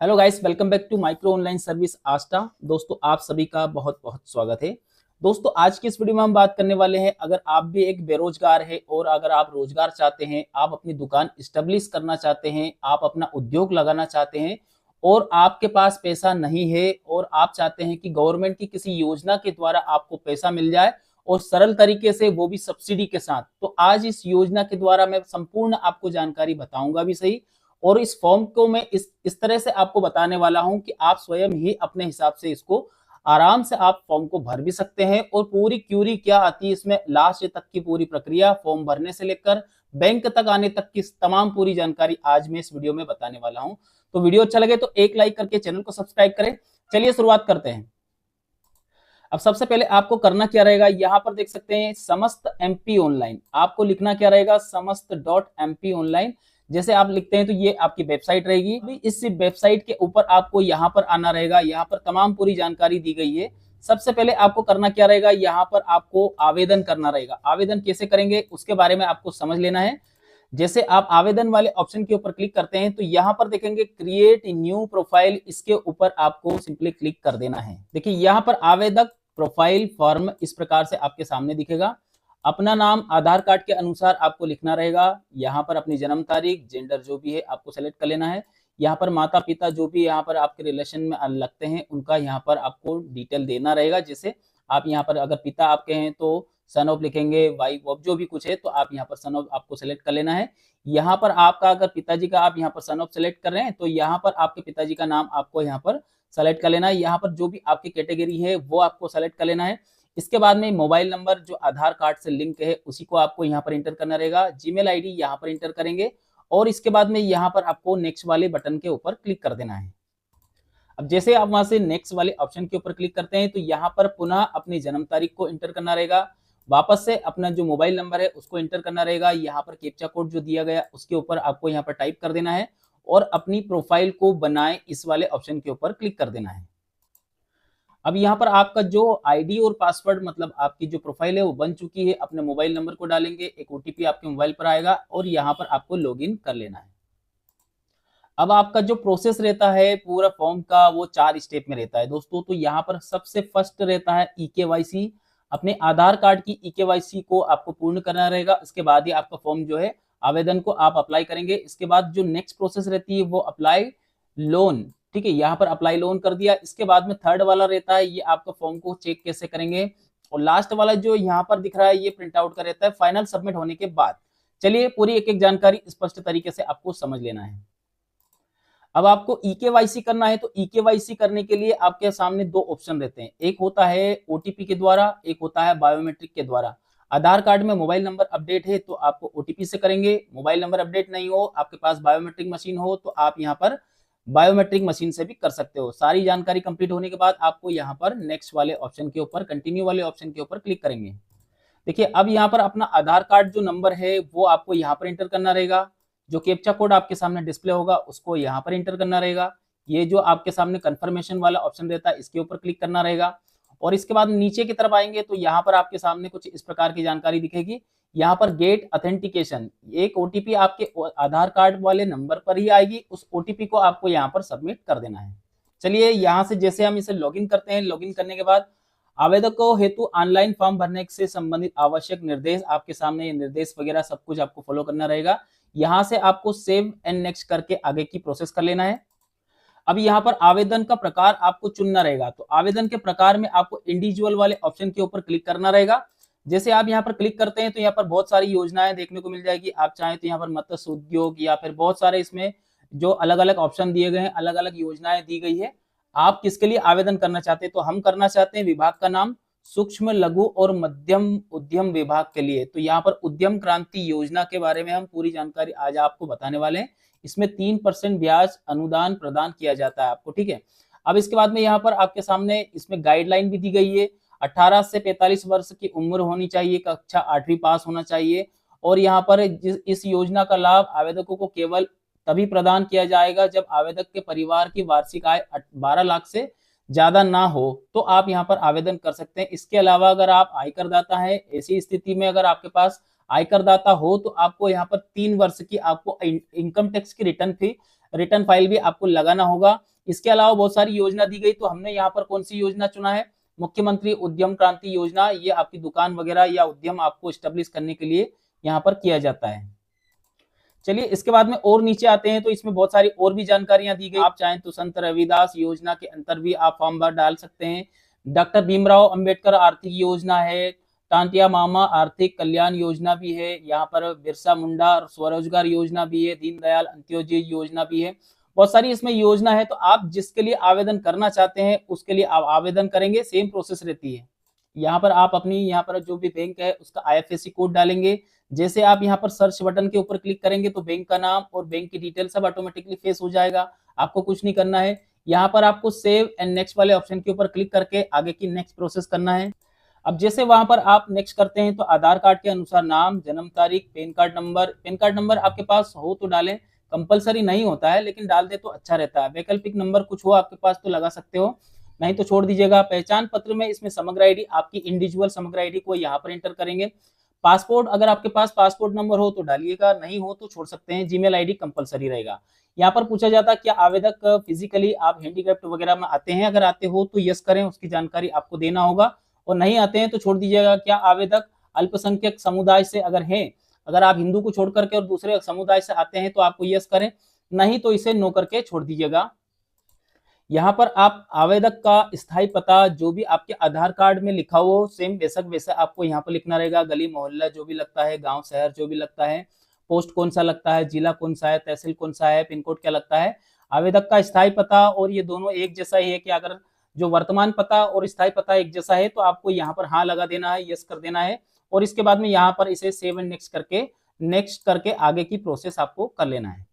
Hello guys, welcome back to micro online service आस्टा। दोस्तों, आप सभी का बहुत बहुत स्वागत है। दोस्तों, आज की इस वीडियो में हम बात करने वाले हैं, अगर आप भी एक बेरोजगार है और अगर आप रोजगार चाहते हैं, आप अपनी दुकान स्टेब्लिश करना चाहते हैं, आप अपना उद्योग लगाना चाहते हैं और आपके पास पैसा नहीं है और आप चाहते हैं कि गवर्नमेंट की किसी योजना के द्वारा आपको पैसा मिल जाए और सरल तरीके से, वो भी सब्सिडी के साथ। तो आज इस योजना के द्वारा मैं संपूर्ण आपको जानकारी बताऊंगा भी सही, और इस फॉर्म को मैं इस तरह से आपको बताने वाला हूं कि आप स्वयं ही अपने हिसाब से इसको आराम से आप फॉर्म को भर भी सकते हैं। और पूरी क्यूरी क्या आती है इसमें, लास्ट तक की पूरी प्रक्रिया, फॉर्म भरने से लेकर बैंक तक आने तक की तमाम पूरी जानकारी आज मैं इस वीडियो में बताने वाला हूं। तो वीडियो अच्छा लगे तो एक लाइक करके चैनल को सब्सक्राइब करें। चलिए शुरुआत करते हैं। अब सबसे पहले आपको करना क्या रहेगा, यहां पर देख सकते हैं समस्त एमपी ऑनलाइन। आपको लिखना क्या रहेगा, समस्त डॉट एमपी ऑनलाइन। जैसे आप लिखते हैं तो ये आपकी वेबसाइट रहेगी। अभी इस वेबसाइट के ऊपर आपको यहाँ पर आना रहेगा। यहाँ पर तमाम पूरी जानकारी दी गई है। सबसे पहले आपको करना क्या रहेगा, यहाँ पर आपको आवेदन करना रहेगा। आवेदन कैसे करेंगे उसके बारे में आपको समझ लेना है। जैसे आप आवेदन वाले ऑप्शन के ऊपर क्लिक करते हैं तो यहाँ पर देखेंगे क्रिएट न्यू प्रोफाइल, इसके ऊपर आपको सिंपली क्लिक कर देना है। देखिए यहाँ पर आवेदक प्रोफाइल फॉर्म इस प्रकार से आपके सामने दिखेगा। अपना नाम आधार कार्ड के अनुसार आपको लिखना रहेगा। यहाँ पर अपनी जन्म तारीख, जेंडर जो भी है आपको सेलेक्ट कर लेना है। यहाँ पर माता पिता जो भी यहाँ पर आपके रिलेशन में लगते हैं उनका यहाँ पर आपको डिटेल देना रहेगा। जैसे आप यहाँ पर अगर पिता आपके हैं तो सन ऑफ लिखेंगे, वाइफ ऑफ जो भी कुछ है तो आप यहाँ पर सन ऑफ आपको सेलेक्ट कर लेना है। यहाँ पर आपका अगर पिताजी का आप यहाँ पर सन ऑफ सेलेक्ट कर रहे हैं तो यहाँ पर आपके पिताजी का नाम आपको यहाँ पर सेलेक्ट कर लेना है। यहाँ पर जो भी आपकी कैटेगरी है वो आपको सेलेक्ट कर लेना है। इसके बाद में मोबाइल नंबर जो आधार कार्ड से लिंक है उसी को आपको यहाँ पर इंटर करना रहेगा। जीमेल आईडी यहाँ पर इंटर करेंगे और इसके बाद में यहाँ पर आपको नेक्स्ट वाले बटन के ऊपर क्लिक कर देना है। अब जैसे आप वहां से नेक्स्ट वाले ऑप्शन के ऊपर क्लिक करते हैं तो यहाँ पर पुनः अपनी जन्म तारीख को इंटर करना रहेगा। वापस से अपना जो मोबाइल नंबर है उसको इंटर करना रहेगा। यहाँ पर कैप्चा कोड जो दिया गया उसके ऊपर आपको यहाँ पर टाइप कर देना है और अपनी प्रोफाइल को बनाए इस वाले ऑप्शन के ऊपर क्लिक कर देना है। अब यहाँ पर आपका जो आईडी और पासवर्ड, मतलब आपकी जो प्रोफाइल है वो बन चुकी है। अपने मोबाइल नंबर को डालेंगे, एक ओटीपी आपके मोबाइल पर आएगा और यहाँ पर आपको लॉगिन कर लेना है। अब आपका जो प्रोसेस रहता है पूरा फॉर्म का वो 4 स्टेप में रहता है दोस्तों। तो यहाँ पर सबसे फर्स्ट रहता है ईकेवाईसी। अपने आधार कार्ड की ईकेवाईसी को आपको पूर्ण करना रहेगा। इसके बाद ही आपका फॉर्म जो है आवेदन को आप अप्लाई करेंगे। इसके बाद जो नेक्स्ट प्रोसेस रहती है वो अप्लाई लोन। ठीक है, यहाँ पर अप्लाई लोन कर दिया। इसके बाद में थर्ड वाला रहता है, ये आपका फॉर्म को चेक कैसे करेंगे। और लास्ट वाला जो यहाँ पर दिख रहा है ये प्रिंट आउट का रहता है फाइनल सबमिट होने के बाद। चलिए पूरी एक एक जानकारी स्पष्ट तरीके से आपको समझ लेना है। अब आपको ईकेवाईसी करना है तो ईकेवाईसी करने के लिए आपके सामने दो ऑप्शन रहते हैं। एक होता है ओटीपी के द्वारा, एक होता है बायोमेट्रिक के द्वारा। आधार कार्ड में मोबाइल नंबर अपडेट है तो आपको ओटीपी से करेंगे। मोबाइल नंबर अपडेट नहीं हो, आपके पास बायोमेट्रिक मशीन हो तो आप यहाँ पर बायोमेट्रिक मशीन से भी कर सकते हो। सारी जानकारी कंप्लीट होने के बाद आपको यहाँ पर नेक्स्ट वाले ऑप्शन के ऊपर, कंटिन्यू वाले ऑप्शन के ऊपर क्लिक करेंगे। देखिए अब यहाँ पर अपना आधार कार्ड जो नंबर है वो आपको यहाँ पर एंटर करना रहेगा। जो कैप्चा कोड आपके सामने डिस्प्ले होगा उसको यहाँ पर एंटर करना रहेगा। ये जो आपके सामने कंफर्मेशन वाला ऑप्शन रहता है इसके ऊपर क्लिक करना रहेगा। और इसके बाद नीचे की तरफ आएंगे तो यहाँ पर आपके सामने कुछ इस प्रकार की जानकारी दिखेगी। यहाँ पर गेट ऑथेंटिकेशन, एक ओटीपी आपके आधार कार्ड वाले नंबर पर ही आएगी, उस ओटीपी को आपको यहाँ पर सबमिट कर देना है। चलिए यहाँ से जैसे हम इसे लॉगिन करते हैं, लॉगिन करने के बाद आवेदकों हेतु ऑनलाइन फॉर्म भरने से संबंधित आवश्यक निर्देश आपके सामने, निर्देश वगैरह सब कुछ आपको फॉलो करना रहेगा। यहां से आपको सेव एंड नेक्स्ट करके आगे की प्रोसेस कर लेना है। अब यहाँ पर आवेदन का प्रकार आपको चुनना रहेगा। तो आवेदन के प्रकार में आपको इंडिविजुअल वाले ऑप्शन के ऊपर क्लिक करना रहेगा। जैसे आप यहाँ पर क्लिक करते हैं तो यहाँ पर बहुत सारी योजनाएं देखने को मिल जाएगी। आप चाहें तो यहाँ पर मत्स्य उद्योग या फिर बहुत सारे इसमें जो अलग अलग ऑप्शन दिए गए हैं, अलग अलग योजनाएं दी गई है। आप किसके लिए आवेदन करना चाहते हैं, तो हम करना चाहते हैं विभाग का नाम सूक्ष्म लघु और मध्यम उद्यम विभाग के लिए। तो यहाँ पर उद्यम क्रांति योजना के बारे में हम पूरी जानकारी आज आपको बताने वाले हैं। इसमें 3% ब्याज अनुदान प्रदान किया जाता है आपको। ठीक है, अब इसके बाद में यहाँ पर आपके सामने इसमें गाइडलाइन भी दी गई है। 18 से 45 वर्ष की उम्र होनी चाहिए, कक्षा 8वीं पास होना चाहिए। और यहाँ पर इस योजना का लाभ आवेदकों को केवल तभी प्रदान किया जाएगा जब आवेदक के परिवार की वार्षिक आय 12 लाख से ज्यादा ना हो तो आप यहाँ पर आवेदन कर सकते हैं। इसके अलावा अगर आप आयकर दाता है, ऐसी स्थिति में अगर आपके पास आयकर दाता हो तो आपको यहाँ पर 3 वर्ष की आपको इनकम टैक्स की रिटर्न फी रिटर्न फाइल भी आपको लगाना होगा। इसके अलावा बहुत सारी योजना दी गई, तो हमने यहाँ पर कौन सी योजना चुना है, मुख्यमंत्री उद्यम क्रांति योजना। ये आपकी दुकान वगैरह या उद्यम आपको स्टेब्लिश करने के लिए यहाँ पर किया जाता है। चलिए इसके बाद में और नीचे आते हैं, तो इसमें बहुत सारी और भी जानकारियां दी गई। आप चाहें तो संत रविदास योजना के अंतर भी आप फॉर्म भर डाल सकते हैं। डॉक्टर भीमराव अंबेडकर आर्थिक योजना है, टांटिया मामा आर्थिक कल्याण योजना भी है, यहाँ पर बिरसा मुंडा स्वरोजगार योजना भी है, दीनदयाल अंत्योदय योजना भी है। बहुत सारी इसमें योजना है, तो आप जिसके लिए आवेदन करना चाहते हैं उसके लिए आप आवेदन करेंगे, सेम प्रोसेस रहती है। यहाँ पर आप अपनी यहाँ पर जो भी बैंक है उसका IFSC कोड डालेंगे। जैसे आप यहाँ पर सर्च बटन के ऊपर क्लिक करेंगे तो बैंक का नाम और बैंक की डिटेल सब ऑटोमेटिकली फेस हो जाएगा, आपको कुछ नहीं करना है। यहाँ पर आपको सेव एंड नेक्स्ट वाले ऑप्शन के ऊपर क्लिक करके आगे की नेक्स्ट प्रोसेस करना है। अब जैसे वहां पर आप नेक्स्ट करते हैं तो आधार कार्ड के अनुसार नाम, जन्म तारीख, पैन कार्ड नंबर आपके पास हो तो डालें, कंपलसरी नहीं होता है लेकिन डाल दे तो अच्छा रहता है। वैकल्पिक नंबर कुछ हो आपके पास तो लगा सकते हो, नहीं तो छोड़ दीजिएगा। पहचान पत्र में इसमें समग्र आईडी, आपकी इंडिविजुअल समग्र आईडी को यहाँ पर एंटर करेंगे। पासपोर्ट, अगर आपके पास पासपोर्ट नंबर हो तो डालिएगा, नहीं हो तो छोड़ सकते हैं। जीमेल आईडी कंपलसरी रहेगा। यहाँ पर पूछा जाता है क्या आवेदक फिजिकली आप हैंडीक्राफ्ट वगैरह में आते हैं, अगर आते हो तो यस करें, उसकी जानकारी आपको देना होगा, और नहीं आते हैं तो छोड़ दीजिएगा। क्या आवेदक अल्पसंख्यक समुदाय से अगर हैं, अगर आप हिंदू को छोड़ करके और दूसरे समुदाय से आते हैं तो आपको यस करें, नहीं तो इसे नो करके छोड़ दीजिएगा। यहाँ पर आप आवेदक का स्थायी पता जो भी आपके आधार कार्ड में लिखा हो सेम बेशक वैसा आपको यहाँ पर लिखना रहेगा। गली मोहल्ला जो भी लगता है, गांव शहर जो भी लगता है, पोस्ट कौन सा लगता है, जिला कौन सा है, तहसील कौन सा है, पिन कोड क्या लगता है, आवेदक का स्थायी पता, और ये दोनों एक जैसा ही है कि अगर जो वर्तमान पता और स्थायी पता एक जैसा है तो आपको यहाँ पर हाँ लगा देना है, यस कर देना है, और इसके बाद में यहाँ पर इसे सेव एंड नेक्स्ट करके आगे की प्रोसेस आपको कर लेना है।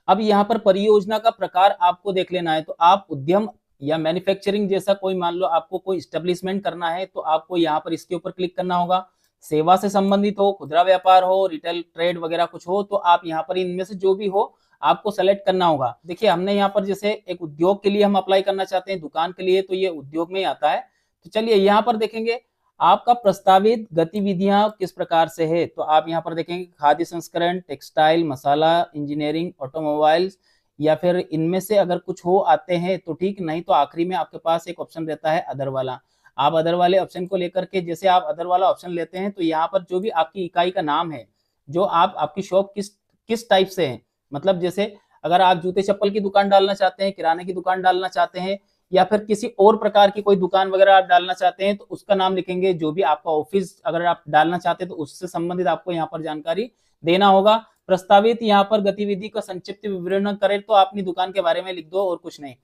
अब यहाँ पर परियोजना का प्रकार आपको देख लेना है, तो आप उद्यम या मैन्युफैक्चरिंग जैसा कोई, मान लो आपको कोई स्टेब्लिशमेंट करना है तो आपको यहाँ पर इसके ऊपर क्लिक करना होगा। सेवा से संबंधित हो, खुदरा व्यापार हो, रिटेल ट्रेड वगैरह कुछ हो तो आप यहाँ पर इनमें से जो भी हो आपको सेलेक्ट करना होगा। देखिए हमने यहाँ पर जैसे एक उद्योग के लिए हम अप्लाई करना चाहते हैं, दुकान के लिए, तो ये उद्योग में ही आता है। तो चलिए यहाँ पर देखेंगे आपका प्रस्तावित गतिविधियां किस प्रकार से है, तो आप यहाँ पर देखेंगे खाद्य संस्करण, टेक्सटाइल, मसाला, इंजीनियरिंग, ऑटोमोबाइल्स, या फिर इनमें से अगर कुछ हो आते हैं तो ठीक, नहीं तो आखिरी में आपके पास एक ऑप्शन रहता है अदर वाला। आप अदर वाले ऑप्शन को लेकर के, जैसे आप अदर वाला ऑप्शन लेते हैं तो यहाँ पर जो भी आपकी इकाई का नाम है, जो आपकी शॉप किस टाइप से है, मतलब जैसे अगर आप जूते चप्पल की दुकान डालना चाहते हैं, किराने की दुकान डालना चाहते हैं, या फिर किसी और प्रकार की कोई दुकान वगैरह आप डालना चाहते हैं तो उसका नाम लिखेंगे। जो भी आपका ऑफिस अगर आप डालना चाहते हैं तो उससे संबंधित आपको यहाँ पर जानकारी देना होगा। प्रस्तावित यहाँ पर गतिविधि का संक्षिप्त विवरण करें तो अपनी दुकान के बारे में लिख दो और कुछ नहीं।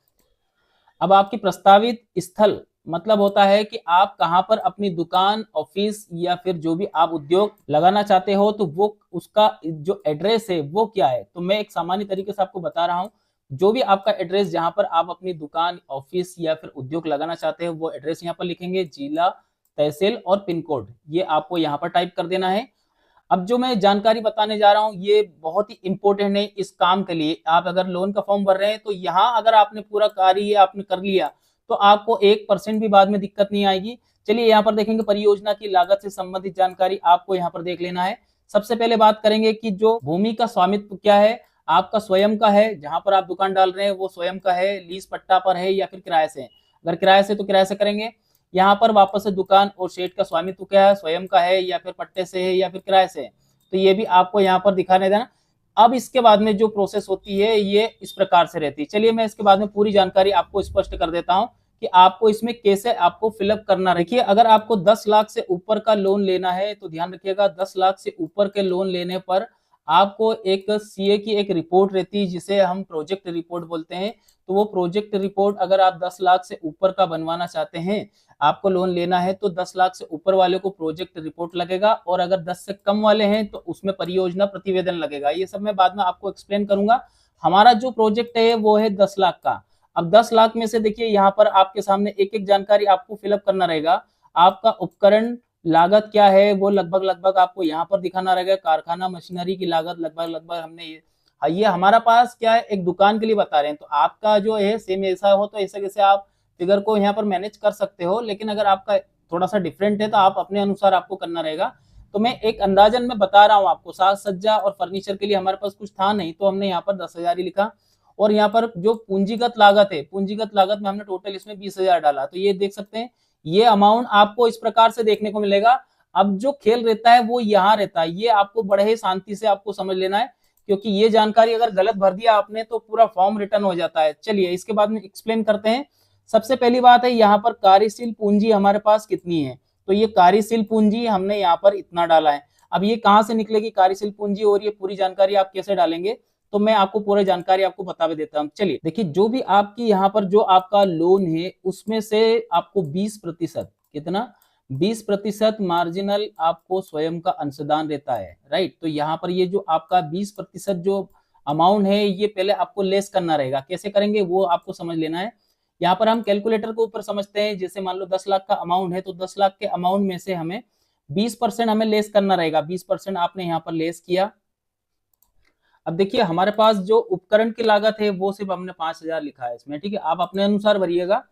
अब आपकी प्रस्तावित स्थल मतलब होता है कि आप कहां पर अपनी दुकान, ऑफिस या फिर जो भी आप उद्योग लगाना चाहते हो तो वो उसका जो एड्रेस है वो क्या है। तो मैं एक सामान्य तरीके से आपको बता रहा हूं, जो भी आपका एड्रेस जहां पर आप अपनी दुकान, ऑफिस या फिर उद्योग लगाना चाहते हो वो एड्रेस यहाँ पर लिखेंगे, जिला, तहसील और पिन कोड, ये आपको यहाँ पर टाइप कर देना है। अब जो मैं जानकारी बताने जा रहा हूँ ये बहुत ही इंपॉर्टेंट है इस काम के लिए। आप अगर लोन का फॉर्म भर रहे हैं तो यहाँ अगर आपने पूरा कार्य आपने कर लिया तो आपको 1% भी बाद में दिक्कत नहीं आएगी। चलिए यहाँ पर देखेंगे परियोजना की लागत से संबंधित जानकारी आपको यहाँ पर देख लेना है। सबसे पहले बात करेंगे कि जो भूमि का स्वामित्व क्या है, आपका स्वयं का है, जहां पर आप दुकान डाल रहे हैं वो स्वयं का है, लीज पट्टा पर है या फिर किराए से। अगर किराए से तो किराए से करेंगे। यहाँ पर वापस से दुकान और शेड का स्वामित्व क्या है, स्वयं का है या फिर पट्टे से है या फिर किराए से है, तो ये भी आपको यहाँ पर दिखाने देना। अब इसके बाद में जो प्रोसेस होती है ये इस प्रकार से रहती है। चलिए मैं इसके बाद में पूरी जानकारी आपको स्पष्ट कर देता हूँ कि आपको इसमें कैसे आपको फिलअप करना। रखिए अगर आपको 10 लाख से ऊपर का लोन लेना है तो ध्यान रखिएगा 10 लाख से ऊपर के लोन लेने पर आपको एक सीए की एक रिपोर्ट रहती है जिसे हम प्रोजेक्ट रिपोर्ट बोलते हैं। तो वो प्रोजेक्ट रिपोर्ट अगर आप 10 लाख से ऊपर का बनवाना चाहते हैं, आपको लोन लेना है तो 10 लाख से ऊपर वाले को प्रोजेक्ट रिपोर्ट लगेगा, और अगर 10 से कम वाले हैं तो उसमें परियोजना प्रतिवेदन लगेगा। ये सब मैं बाद में आपको एक्सप्लेन करूंगा। हमारा जो प्रोजेक्ट है वो है 10 लाख का। अब 10 लाख में से देखिए यहाँ पर आपके सामने एक एक जानकारी आपको फिलअप करना रहेगा। आपका उपकरण लागत क्या है वो लगभग आपको यहाँ पर दिखाना रहेगा। कारखाना मशीनरी की लागत लगभग हमने ये हमारा पास क्या है एक दुकान के लिए बता रहे हैं, तो आपका जो है सेम ऐसा हो तो ऐसे कैसे आप फिगर को यहाँ पर मैनेज कर सकते हो, लेकिन अगर आपका थोड़ा सा डिफरेंट है तो आप अपने अनुसार आपको करना रहेगा। तो मैं एक अंदाजन में बता रहा हूँ आपको, साज सज्जा और फर्नीचर के लिए हमारे पास कुछ था नहीं, तो हमने यहाँ पर 10,000 ही लिखा। और यहाँ पर जो पूंजीगत लागत है, पूंजीगत लागत में हमने टोटल इसमें 20,000 डाला। तो ये देख सकते हैं, ये अमाउंट आपको इस प्रकार से देखने को मिलेगा। अब जो खेल रहता है वो यहाँ रहता है, ये आपको बड़े ही शांति से आपको समझ लेना है, क्योंकि ये जानकारी अगर गलत भर दिया आपने तो पूरा फॉर्म रिटर्न हो जाता है। चलिए इसके बाद में एक्सप्लेन करते हैं। सबसे पहली बात है, यहाँ पर कार्यशील पूंजी हमारे पास कितनी है, तो ये कार्यशील पूंजी हमने यहाँ पर इतना डाला है। अब ये कहाँ से निकलेगी कार्यशील पूंजी, और ये पूरी जानकारी आप कैसे डालेंगे, तो मैं आपको पूरी जानकारी आपको बता देता हूँ। चलिए देखिए, जो भी आपकी यहाँ पर जो आपका लोन है उसमें से आपको 20%, कितना, 20% मार्जिनल आपको स्वयं का अंशदान रहता है, राइट। तो यहाँ पर ये जो आपका 20% जो अमाउंट है ये पहले आपको लेस करना रहेगा। कैसे करेंगे वो आपको समझ लेना है। यहाँ पर हम कैलकुलेटर के ऊपर समझते हैं, जैसे मान लो 10 लाख का अमाउंट है, तो 10 लाख के अमाउंट में से हमें 20% हमें लेस करना रहेगा। 20% आपने यहाँ पर लेस किया। अब देखिए हमारे पास जो उपकरण की लागत है वो सिर्फ हमने 5,000 लिखा है इसमें, ठीक है। आप अपने अनुसार भरिएगा।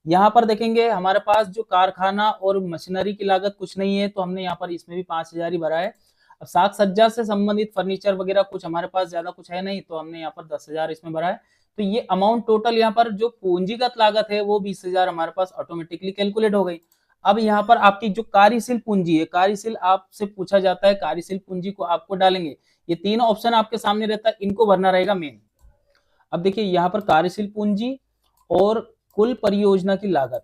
यहाँ पर देखेंगे हमारे पास जो कारखाना और मशीनरी की लागत कुछ नहीं है, तो हमने यहाँ पर इसमें भी 5,000 ही भरा है। अब साज सज्जा से संबंधित फर्नीचर वगैरह कुछ हमारे पास ज्यादा कुछ है नहीं, तो हमने यहाँ पर 10,000 इसमें भरा है। तो ये अमाउंट टोटल यहाँ पर जो पूंजीगत लागत है वो 20,000 हमारे पास ऑटोमेटिकली कैलकुलेट हो गई। अब यहाँ पर आपकी जो कार्यशील पूंजी है, कार्यशील आपसे पूछा जाता है, कार्यशील पूंजी को आपको डालेंगे। ये तीन ऑप्शन आपके सामने रहता है, इनको भरना रहेगा मेन। अब देखिए यहाँ पर कार्यशील पूंजी और कुल परियोजना की लागत,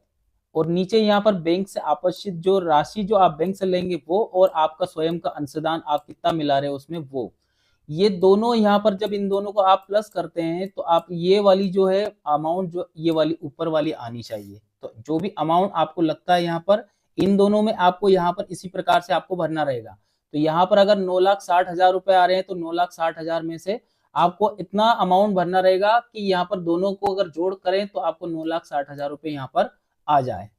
और नीचे यहाँ पर बैंक से आपार्षित जो राशि जो आप बैंक से लेंगे वो, और आपका स्वयं का अंशदान आप कितना मिला रहे हो उसमें वो, ये दोनों यहाँ पर जब इन दोनों को आप प्लस करते हैं तो आप ये वाली जो है अमाउंट, जो ये वाली ऊपर वाली आनी चाहिए। तो जो भी अमाउंट आपको लगता है यहाँ पर इन दोनों में आपको यहाँ पर इसी प्रकार से आपको भरना रहेगा। तो यहाँ पर अगर 9,60,000 रुपए आ रहे हैं तो 9,60,000 में से आपको इतना अमाउंट भरना रहेगा कि यहाँ पर दोनों को अगर जोड़ करें तो आपको 9,60,000 रुपए यहाँ पर आ जाए।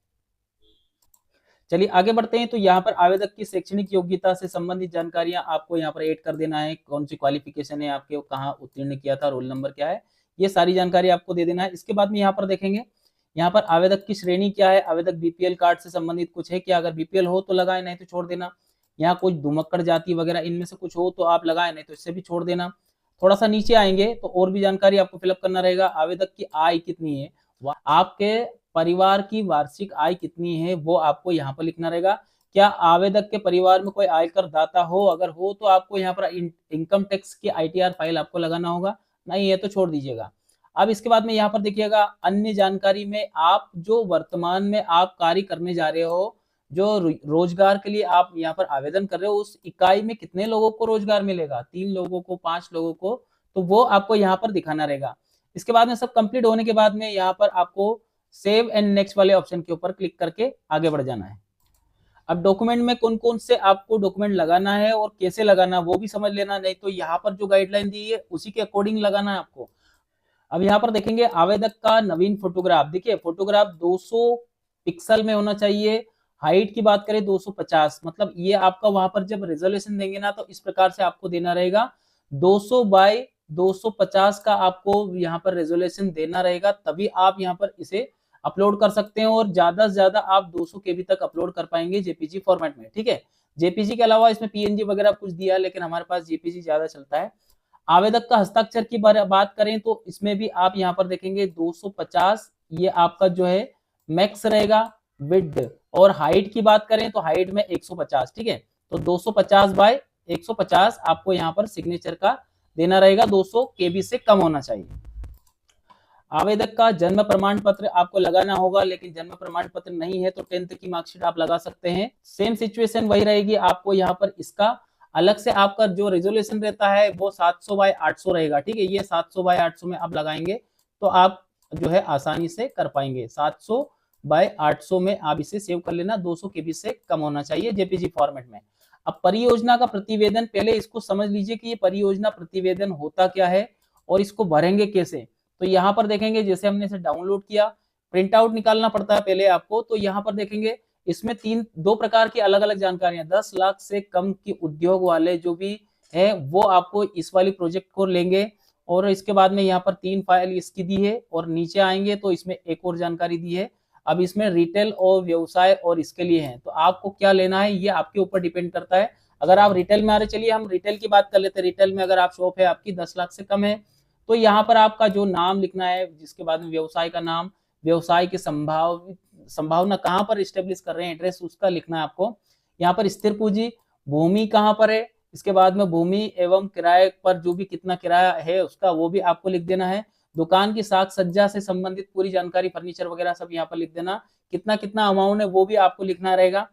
चलिए आगे बढ़ते हैं। तो यहाँ पर आवेदक की शैक्षणिक योग्यता से संबंधित जानकारियां आपको यहाँ पर ऐड कर देना है। कौन सी क्वालिफिकेशन है आपके, कहाँ उत्तीर्ण किया था, रोल नंबर क्या है, ये सारी जानकारी आपको दे देना है। इसके बाद में यहाँ पर देखेंगे, यहाँ पर आवेदक की श्रेणी क्या है, आवेदक बीपीएल कार्ड से संबंधित कुछ है क्या, अगर बीपीएल हो तो लगाए, नहीं तो छोड़ देना। यहाँ कुछ धुमक्कड़ जाति वगैरह इनमें से कुछ हो तो आप लगाए, नहीं तो इससे भी छोड़ देना। थोड़ा सा नीचे आएंगे तो और भी जानकारी आपको फिलअप करना रहेगा। आवेदक की आय कितनी है, आपके परिवार की वार्षिक आय कितनी है वो आपको यहाँ पर लिखना रहेगा। क्या आवेदक के परिवार में कोई आयकर दाता हो, अगर हो तो आपको यहाँ पर इनकम टैक्स की आईटीआर फाइल आपको लगाना होगा, नहीं है तो छोड़ दीजिएगा। अब इसके बाद में यहाँ पर देखिएगा अन्य जानकारी में, आप जो वर्तमान में आप कार्य करने जा रहे हो, जो रोजगार के लिए आप यहाँ पर आवेदन कर रहे हो, उस इकाई में कितने लोगों को रोजगार मिलेगा, 3 लोगों को, 5 लोगों को, तो वो आपको यहाँ पर दिखाना रहेगा। इसके बाद में सब कंप्लीट होने के बाद में यहाँ पर आपको सेव एंड नेक्स्ट वाले ऑप्शन के ऊपर क्लिक करके आगे बढ़ जाना है। अब डॉक्यूमेंट में कौन कौन से आपको डॉक्यूमेंट लगाना है और कैसे लगाना वो भी समझ लेना, नहीं तो यहाँ पर जो गाइडलाइन दी है उसी के अकॉर्डिंग लगाना है आपको। अब यहाँ पर देखेंगे आवेदक का नवीन फोटोग्राफ, देखिए फोटोग्राफ 200 पिक्सल में होना चाहिए। हाइट की बात करें 250, मतलब ये आपका वहां पर जब रेजोल्यूशन देंगे ना तो इस प्रकार से आपको देना रहेगा, 200 बाय 250 का आपको यहाँ पर रेजोल्यूशन देना रहेगा, तभी आप यहाँ पर इसे अपलोड कर सकते हैं। और ज्यादा से ज्यादा आप 200 केबी तक अपलोड कर पाएंगे जेपीजी फॉर्मेट में, ठीक है। जेपीजी के अलावा इसमें पीएनजी वगैरह कुछ दिया, लेकिन हमारे पास जेपीजी ज्यादा चलता है। आवेदक का हस्ताक्षर की बात करें तो इसमें भी आप यहाँ पर देखेंगे 250 ये आपका जो है मैक्स रहेगा विड्थ, और हाइट की बात करें तो हाइट में 150, ठीक है। तो 250 बाय 150 आपको यहाँ पर सिग्नेचर का देना रहेगा, 200 केबी से कम होना चाहिए। आवेदक का जन्म प्रमाण पत्र आपको लगाना होगा, लेकिन जन्म प्रमाण पत्र नहीं है तो 10th की मार्कशीट आप लगा सकते हैं। सेम सिचुएशन वही रहेगी, आपको यहाँ पर इसका अलग से आपका जो रेजोल्यूशन रहता है वो 700 बाय 800 रहेगा, ठीक है। ये 700 बाय 800 में आप लगाएंगे तो आप जो है आसानी से कर पाएंगे। 700 बाय 800 में आप इसे सेव कर लेना, 200 केबी से कम होना चाहिए जेपीजी फॉर्मेट में। अब परियोजना का प्रतिवेदन, पहले इसको समझ लीजिए कि ये परियोजना प्रतिवेदन होता क्या है और इसको भरेंगे कैसे। तो यहाँ पर देखेंगे, जैसे हमने इसे डाउनलोड किया, प्रिंट आउट निकालना पड़ता है पहले आपको। तो यहाँ पर देखेंगे इसमें दो प्रकार की अलग अलग जानकारियां, 10 लाख से कम की उद्योग वाले जो भी है वो आपको इस वाली प्रोजेक्ट को लेंगे। और इसके बाद में यहाँ पर 3 फाइल इसकी दी है, और नीचे आएंगे तो इसमें एक और जानकारी दी है। अब इसमें रिटेल और व्यवसाय और इसके लिए है, तो आपको क्या लेना है ये आपके ऊपर डिपेंड करता है। अगर आप रिटेल में आ रहे, चलिए हम रिटेल की बात कर लेते हैं। रिटेल में अगर आप शॉप है आपकी 10 लाख से कम है, तो यहाँ पर आपका जो नाम लिखना है, जिसके बाद में व्यवसाय का नाम, व्यवसाय की संभावना कहाँ पर स्टेब्लिश कर रहे हैं, एड्रेस उसका लिखना है आपको। यहाँ पर स्थिर पूंजी, भूमि कहाँ पर है, इसके बाद में भूमि एवं किराए पर जो भी कितना किराया है उसका वो भी आपको लिख देना है। दुकान की साज सज्जा से संबंधित पूरी जानकारी, फर्नीचर वगैरह सब यहाँ पर लिख देना। कितना कितना अमाउंट है वो भी आपको लिखना रहेगा।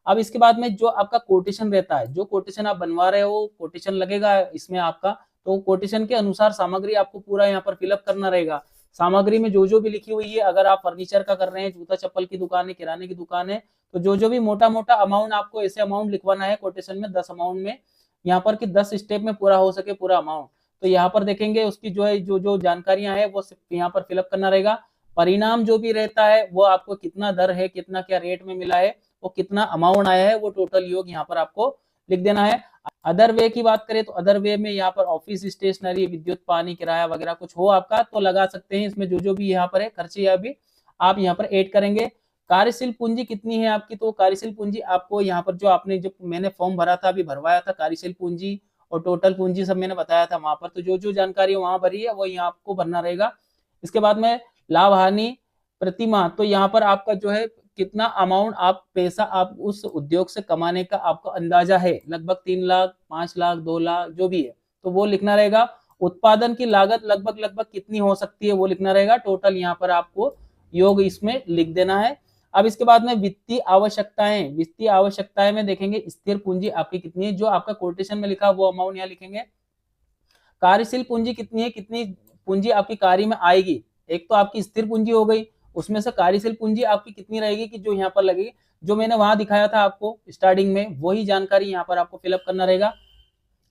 अब इसके बाद में जो आपका कोटेशन रहता है, जो कोटेशन आप बनवा रहे हो, कोटेशन लगेगा इसमें आपका, तो कोटेशन के अनुसार सामग्री आपको पूरा यहाँ पर फिलअप करना रहेगा। सामग्री में जो जो भी लिखी हुई है, अगर आप फर्नीचर का कर रहे हैं, जूता चप्पल की दुकान है, किराने की दुकान है, तो जो जो भी मोटा मोटा अमाउंट आपको ऐसे अमाउंट लिखवाना है कोटेशन में, 10 अमाउंट में, यहाँ पर कि 10 स्टेप में पूरा हो सके पूरा अमाउंट। तो यहाँ पर देखेंगे उसकी जो है जो जो जानकारियां है वो यहाँ पर फिलअप करना रहेगा। परिणाम जो भी रहता है वो आपको कितना दर है, कितना क्या रेट में मिला है, वो कितना अमाउंट आया है, वो टोटल योग यहाँ पर आपको लिख देना है। अदर वे की बात करें तो अदर वे में यहाँ पर ऑफिस स्टेशनरी, विद्युत, पानी, किराया वगैरह कुछ हो आपका तो लगा सकते हैं। इसमें जो जो भी यहाँ पर है खर्चे या भी आप यहाँ पर ऐड करेंगे। कार्यशील पूंजी कितनी है आपकी, तो कार्यशील पूंजी आपको यहाँ पर जो आपने जो मैंने फॉर्म भरा था, अभी भरवाया था, कार्यशील पूंजी और टोटल पूंजी सब मैंने बताया था वहां पर, तो जो जो जानकारी वहां भरी है वो यहाँ आपको भरना रहेगा। इसके बाद में लाभ हानि प्रतिमाह, तो यहाँ पर आपका जो है कितना अमाउंट आप पैसा आप उस उद्योग से कमाने का आपको अंदाजा है, लगभग 3 लाख, 5 लाख, 2 लाख जो भी है, तो वो लिखना रहेगा। उत्पादन की लागत लगभग लगभग कितनी हो सकती है वो लिखना रहेगा। टोटल यहाँ पर आपको योग इसमें लिख देना है। अब इसके बाद में वित्तीय आवश्यकताएं, वित्तीय आवश्यकताएं में देखेंगे स्थिर पूंजी आपकी कितनी है, जो आपका कोटेशन में लिखा वो अमाउंट यहाँ लिखेंगे। कार्यशील पूंजी कितनी है, कितनी पूंजी आपकी कार्य में आएगी, एक तो आपकी स्थिर पूंजी हो गई, उसमें से कार्यशील पूंजी आपकी कितनी रहेगी कि जो यहाँ पर लगेगी, जो मैंने वहां दिखाया था आपको स्टार्टिंग में, वही जानकारी यहाँ पर आपको फिलअप करना रहेगा।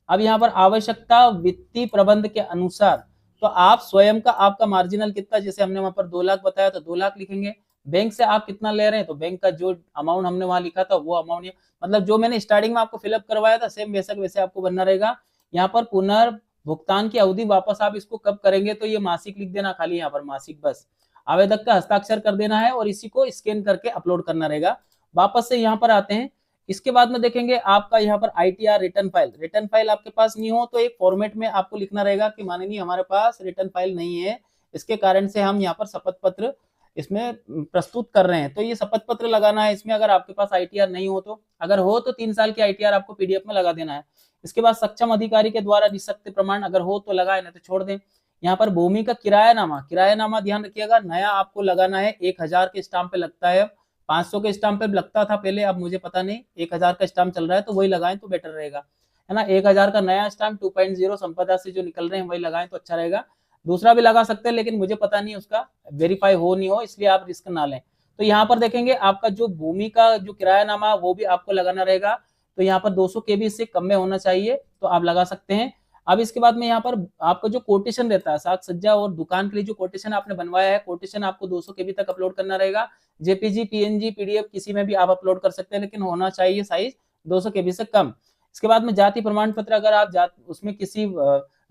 अब यहाँ पर आवश्यकता वित्तीय प्रबंध के अनुसार, तो आप स्वयं का आपका मार्जिनल कितना, जैसे हमने वहां पर 2 लाख बताया तो 2 लाख लिखेंगे। बैंक से आप कितना ले रहे हैं, तो बैंक का जो अमाउंट हमने वहां लिखा था वो अमाउंट, मतलब जो मैंने स्टार्टिंग में आपको फिलअप करवाया था सेम वैसा वैसे आपको बनना रहेगा। यहाँ पर पुनर्भुगतान की अवधि, वापस आप इसको कब करेंगे, तो ये मासिक लिख देना खाली, यहाँ पर मासिक बस। आवेदक का हस्ताक्षर कर देना है और इसी को स्कैन करके अपलोड करना रहेगा। वापस से यहाँ पर आते हैं। इसके बाद में देखेंगे आपका यहाँ पर ITR return file, return file आपके पास नहीं हो तो एक फॉर्मेट में आपको लिखना रहेगा कि माननीय हमारे पास रिटर्न फाइल नहीं है, इसके कारण से हम यहाँ पर शपथ पत्र इसमें प्रस्तुत कर रहे हैं, तो ये शपथ पत्र लगाना है इसमें। अगर आपके पास आईटीआर नहीं हो तो, अगर हो तो 3 साल की आईटीआर आपको पीडीएफ में लगा देना है। इसके बाद सक्षम अधिकारी के द्वारा निःशक्त प्रमाण, अगर हो तो लगाए, नहीं तो छोड़ दें। यहाँ पर भूमि का किरायानामा, किरायानामा ध्यान रखिएगा नया आपको लगाना है। 1000 के स्टाम्प पे लगता है, 500 के स्टाम्प पे लगता था पहले, अब मुझे पता नहीं, 1000 का स्टाम्प चल रहा है तो वही लगाएं तो बेटर रहेगा, है ना। 1000 का नया स्टाम्प 2.0 संपदा से जो निकल रहे हैं वही लगाएं तो अच्छा रहेगा। दूसरा भी लगा सकते हैं लेकिन मुझे पता नहीं उसका वेरीफाई हो नहीं हो, इसलिए आप रिस्क ना लें। तो यहाँ पर देखेंगे आपका जो भूमि का जो किरायानामा वो भी आपको लगाना रहेगा, तो यहाँ पर 200 केबी से कम में होना चाहिए, तो आप लगा सकते हैं। अब इसके बाद में यहाँ पर आपका जो कोटेशन रहता है, साग सज्जा और दुकान के लिए जो कोटेशन आपने बनवाया है, कोटेशन आपको 200 केबी तक अपलोड करना रहेगा। जेपीजी, पीएनजी, पीडीएफ किसी में भी आप अपलोड कर सकते हैं, लेकिन होना चाहिए साइज 200 केबी से कम। इसके बाद में जाति प्रमाण पत्र, अगर आप उसमें किसी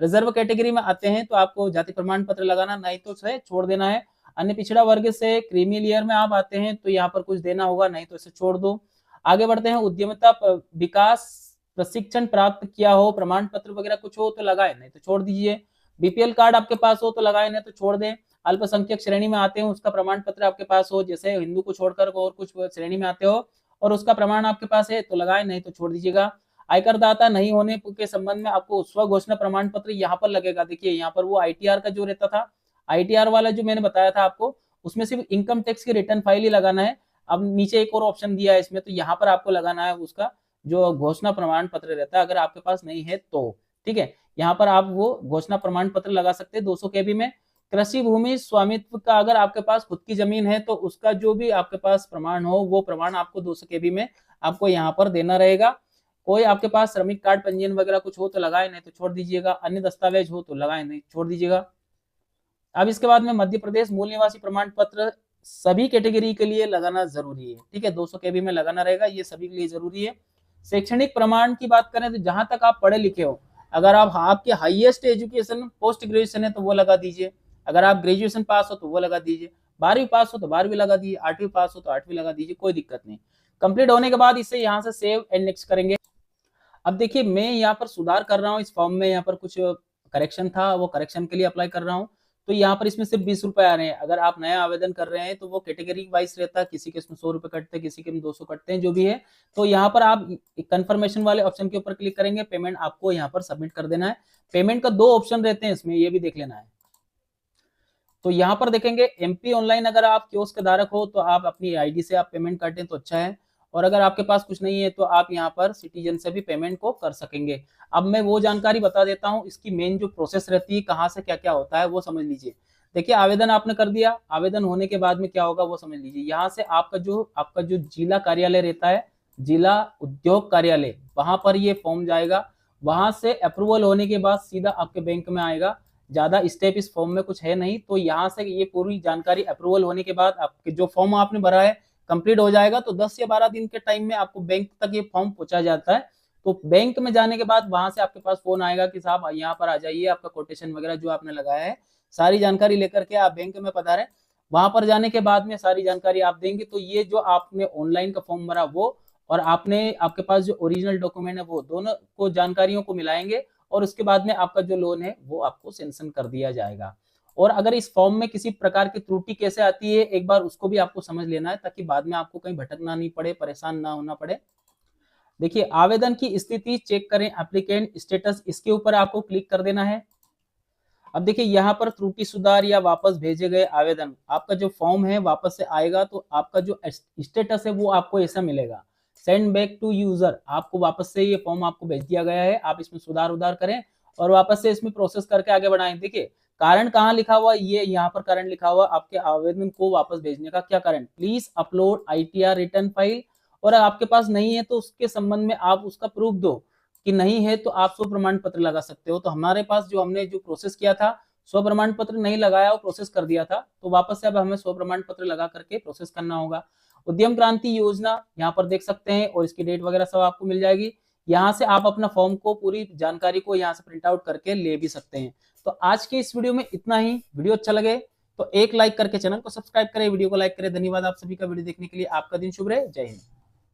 रिजर्व कैटेगरी में आते हैं तो आपको जाति प्रमाण पत्र लगाना, नहीं तो उसे छोड़ देना है। अन्य पिछड़ा वर्ग से क्रीमी लेयर में आप आते हैं तो यहाँ पर कुछ देना होगा, नहीं तो इसे छोड़ दो। आगे बढ़ते हैं। उद्यमिता विकास प्रशिक्षण प्राप्त किया हो, प्रमाण पत्र वगैरह कुछ हो तो लगाए, नहीं तो छोड़ दीजिए। बीपीएल कार्ड आपके पास हो तो लगाए, नहीं तो छोड़ दें। अल्पसंख्यक श्रेणी में आते हैं, उसका प्रमाण पत्र आपके पास हो, जैसे हिंदू को छोड़कर और कुछ श्रेणी में आते हो और उसका प्रमाण आपके पास है तो लगाए, नहीं तो छोड़ दीजिएगा। आयकर दाता नहीं होने के संबंध में आपको स्व घोषणा प्रमाण पत्र यहाँ पर लगेगा। देखिए यहाँ पर वो आईटीआर का जो रहता था, आईटीआर वाला जो मैंने बताया था आपको, उसमें सिर्फ इनकम टैक्स की रिटर्न फाइल ही लगाना है। अब नीचे एक और ऑप्शन दिया है इसमें, तो यहाँ पर आपको लगाना है उसका जो घोषणा प्रमाण पत्र रहता है, अगर आपके पास नहीं है तो, ठीक है। यहाँ पर आप वो घोषणा प्रमाण पत्र लगा सकते हैं 200 केबी में। कृषि भूमि स्वामित्व का, अगर आपके पास खुद की जमीन है तो उसका जो भी आपके पास प्रमाण हो वो प्रमाण आपको 200 केबी में आपको यहाँ पर देना रहेगा। कोई आपके पास श्रमिक कार्ड, पंजीयन वगैरह कुछ हो तो लगाए, नहीं तो छोड़ दीजिएगा। अन्य दस्तावेज हो तो लगाए, नहीं छोड़ दीजिएगा। अब इसके बाद में मध्य प्रदेश मूल निवासी प्रमाण पत्र सभी कैटेगरी के लिए लगाना जरूरी है, ठीक है। 200 केबी में लगाना रहेगा, ये सभी के लिए जरूरी है। शैक्षणिक प्रमाण की बात करें तो जहां तक आप पढ़े लिखे हो, अगर आप आपके हाईएस्ट एजुकेशन पोस्ट ग्रेजुएशन है तो वो लगा दीजिए। अगर आप ग्रेजुएशन पास हो तो वो लगा दीजिए, 12वीं पास हो तो 12वीं लगा दीजिए, 8वीं पास हो तो 8वीं लगा दीजिए, कोई दिक्कत नहीं। कंप्लीट होने के बाद इसे यहाँ से सेव एंड नेक्स्ट करेंगे। अब देखिए मैं यहाँ पर सुधार कर रहा हूँ इस फॉर्म में, यहाँ पर कुछ करेक्शन था, वो करेक्शन के लिए अप्लाई कर रहा हूँ। तो यहाँ पर इसमें सिर्फ 20 रुपए आ रहे हैं। अगर आप नया आवेदन कर रहे हैं तो वो कैटेगरी वाइज रहता है, किसी के इसमें 100 रुपए कटते हैं, किसी के में 200 कटते हैं, जो भी है। तो यहाँ पर आप कंफर्मेशन वाले ऑप्शन के ऊपर क्लिक करेंगे, पेमेंट आपको यहाँ पर सबमिट कर देना है। पेमेंट का 2 ऑप्शन रहते हैं इसमें, ये भी देख लेना है। तो यहाँ पर देखेंगे एमपी ऑनलाइन, अगर आप कियोस्क धारक हो तो आप अपनी आईडी से आप पेमेंट करते तो अच्छा है, और अगर आपके पास कुछ नहीं है तो आप यहाँ पर सिटीजन से भी पेमेंट को कर सकेंगे। अब मैं वो जानकारी बता देता हूँ, इसकी मेन जो प्रोसेस रहती है, कहाँ से क्या क्या होता है वो समझ लीजिए। देखिए आवेदन आपने कर दिया, आवेदन होने के बाद में क्या होगा वो समझ लीजिए। यहाँ से आपका जो जिला कार्यालय रहता है, जिला उद्योग कार्यालय, वहां पर ये फॉर्म जाएगा। वहां से अप्रूवल होने के बाद सीधा आपके बैंक में आएगा। ज्यादा स्टेप इस फॉर्म में कुछ है नहीं। तो यहाँ से ये पूरी जानकारी अप्रूवल होने के बाद आपके जो फॉर्म आपने भरा है कंप्लीट हो जाएगा। तो 10 या 12 दिन के टाइम में आपको बैंक तक ये फॉर्म पहुंचा जाता है। तो बैंक में जाने के बाद वहां से आपके पास फोन आएगा कि साहब यहाँ पर आ जाइए, आपका कोटेशन वगैरह जो आपने लगाया है सारी जानकारी लेकर के आप बैंक में पधारें। वहां पर जाने के बाद में सारी जानकारी आप देंगे। तो ये जो आपने ऑनलाइन का फॉर्म भरा वो, और आपके पास जो ओरिजिनल डॉक्यूमेंट है वो, दोनों को जानकारियों को मिलाएंगे और उसके बाद में आपका जो लोन है वो आपको सैंक्शन कर दिया जाएगा। और अगर इस फॉर्म में किसी प्रकार की त्रुटि कैसे आती है एक बार उसको भी आपको समझ लेना है, ताकि बाद में आपको कहीं भटकना नहीं पड़े, परेशान ना होना पड़े। देखिए आवेदन की स्थिति चेक करें, एप्लीकेंट स्टेटस, इसके ऊपर आपको क्लिक कर देना है। अब देखिए यहाँ पर त्रुटि सुधार या वापस भेजे गए आवेदन, आपका जो फॉर्म है वापस से आएगा तो आपका जो स्टेटस है वो आपको ऐसा मिलेगा, सेंड बैक टू यूजर। आपको वापस से ये फॉर्म आपको भेज दिया गया है, आप इसमें सुधार उधार करें और वापस से इसमें प्रोसेस करके आगे बढ़ाएं। देखिए कारण कहाँ लिखा हुआ, ये यहाँ पर कारण लिखा हुआ आपके आवेदन को वापस भेजने का क्या कारण, please upload ITR return file. और आपके पास नहीं है तो उसके संबंध में आप उसका प्रूफ दो कि नहीं है, तो आप स्व प्रमाण पत्र लगा सकते हो। तो हमारे पास जो हमने जो प्रोसेस किया था, स्व प्रमाण पत्र नहीं लगाया और प्रोसेस कर दिया था, तो वापस से अब हमें स्व प्रमाण पत्र लगा करके प्रोसेस करना होगा। उद्यम क्रांति योजना यहाँ पर देख सकते हैं और इसकी डेट वगैरह सब आपको मिल जाएगी। यहाँ से आप अपना फॉर्म को पूरी जानकारी को यहाँ से प्रिंट आउट करके ले भी सकते हैं। तो आज के इस वीडियो में इतना ही। वीडियो अच्छा लगे तो एक लाइक करके चैनल को सब्सक्राइब करें, वीडियो को लाइक करें। धन्यवाद आप सभी का वीडियो देखने के लिए। आपका दिन शुभ रहे। जय हिंद।